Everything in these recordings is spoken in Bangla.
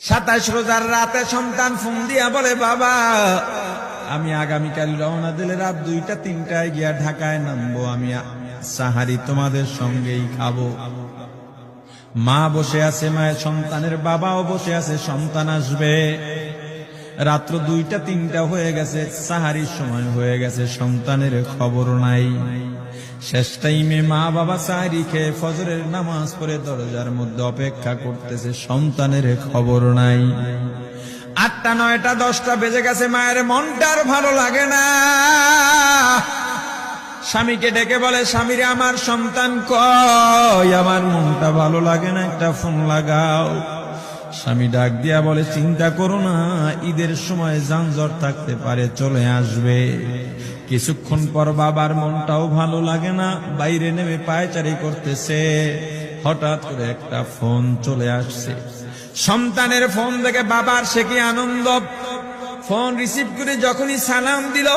27 রোজার রাতে সন্তান ফোন দিয়া বলে, বাবা আমি আগামীকাল রওনা দিলে রাত 2টা-3টায় গিয়া ঢাকায় নামবো, আমি সাহারি তোমাদের সঙ্গেই খাবো। মা বসে আছে, মায়ের সন্তানের বাবাও বসে আছে, সন্তান আসবে। রাত্র 2টা-3টা হয়ে গেছে, সাহারির সময় হয়ে গেছে, সন্তানের খবর নাই। শেষ টাইমে মা বাবা সাহারি খেয়ে ফজরের নামাজ পড়ে দরজার মধ্যে অপেক্ষা করতেছে, সন্তানের খবর নাই। 8টা, 9টা, 10টা বেজে গেছে, মায়ের মনটা আর ভালো লাগে না। স্বামীকে ডেকে বলে, স্বামীরে আমার সন্তান কই, আমার মনটা ভালো লাগে না, একটা ফোন লাগাও। স্বামী ডাক দিয়া বলে, চিন্তা করো না, ঈদের সময় যানজট থাকতে পারে, চলে আসবে। কিছুক্ষণ পর বাবার মনটাও ভালো লাগে না, বাইরে নেমে পায়চারি করতেছে। হঠাৎ করে একটা ফোন চলে আসছে। সন্তানের ফোন দেখে বাবার সে কি আনন্দ। ফোন রিসিভ করে যখনই সালাম দিল,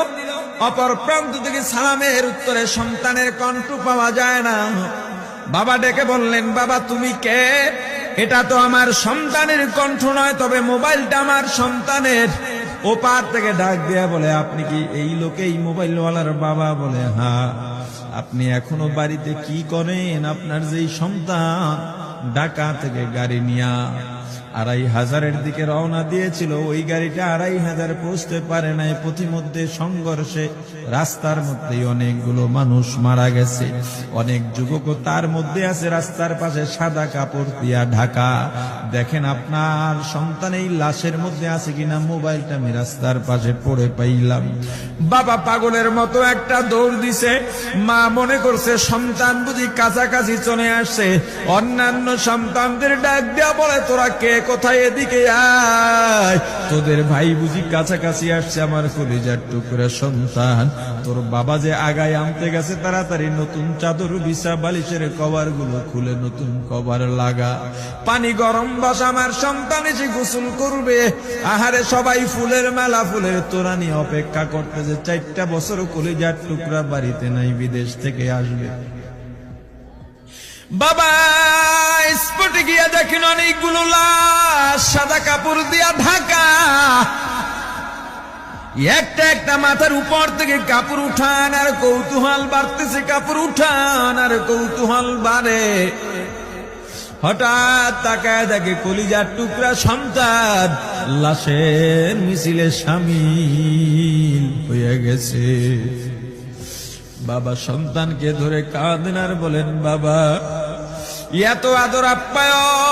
অপর প্রান্ত থেকে সালামের উত্তরে সন্তানের কণ্ঠ পাওয়া যায় না। বাবা ডেকে বললেন, বাবা তুমি কে? এটা তো আমার সন্তানের কণ্ঠ নয়, তবে মোবাইলটা আমার সন্তানের। ওপার থেকে ডাক দেয়া বলে, আপনি কি এই লোকেই মোবাইলওয়ালার বাবা? বলে, হ্যাঁ। আপনি এখনো বাড়িতে কি করেন? আপনার যেই সন্তান ঢাকা থেকে গাড়ি নিয়া 2500-এর দিকে রওনা দিয়েছিল, ওই গাড়িটা 2500 পৌঁছতে পারে নাই। পথিমধ্যে সংঘর্ষে রাস্তার মধ্যেই অনেকগুলো মানুষ মারা গেছে, অনেক যুবকও তার মধ্যে আছে। রাস্তার পাশে সাদা কাপড় দিয়া ঢাকা। দেখেন আপনার সন্তান এই লাশের মধ্যে আছে কিনা। মোবাইলটা আমি রাস্তার পাশে পড়ে পাইলাম। বাবা পাগলের মতো একটা দৌড় দিছে। মা মনে করছে সন্তান বুঝি কাছাকাছি চলে আসছে। অন্যান্য সন্তানদের ডাক দেয়া বলে, তোরা কে, কোথায়, এদিকে আয়, তোদের ভাই বুঝি কাছাকাছি আসছে। আমার কলিজার টুকরা সন্তান, তোর বাবা যে আগায় আনতে গেছে, তাড়াতাড়ি নতুন চাদর বিছা, বালিশের কভার গুলো খুলে নতুন কভার লাগা, পানি গরম বসা, আমার সন্তান এসে গোসল করবে। আহারে সবাই ফুলের মালা, ফুলের তোড়া নিয়ে অপেক্ষা করতেছে। 4টা বছর কলিজার টুকরা বাড়িতে নাই, বিদেশ থেকে আসবে। বাবা স্পটে গিয়া দেখেন অনেকগুলো লাশ সাদা কাপড় দিয়া ঢাকা। একটা একটা মাথার উপর থেকে কাপড় উঠান আর কৌতূহল বাড়তেছে, কাপড় উঠান আর কৌতূহল বাড়ে। হঠাৎ তাকায় দেখে কলিজার টুকরা সন্তান লাশের মিছিলে শামিল হয়ে গেছে। বাবা সন্তানকে ধরে কাঁদেন আর বলেন, বাবা এত আদর আপ্যায়ন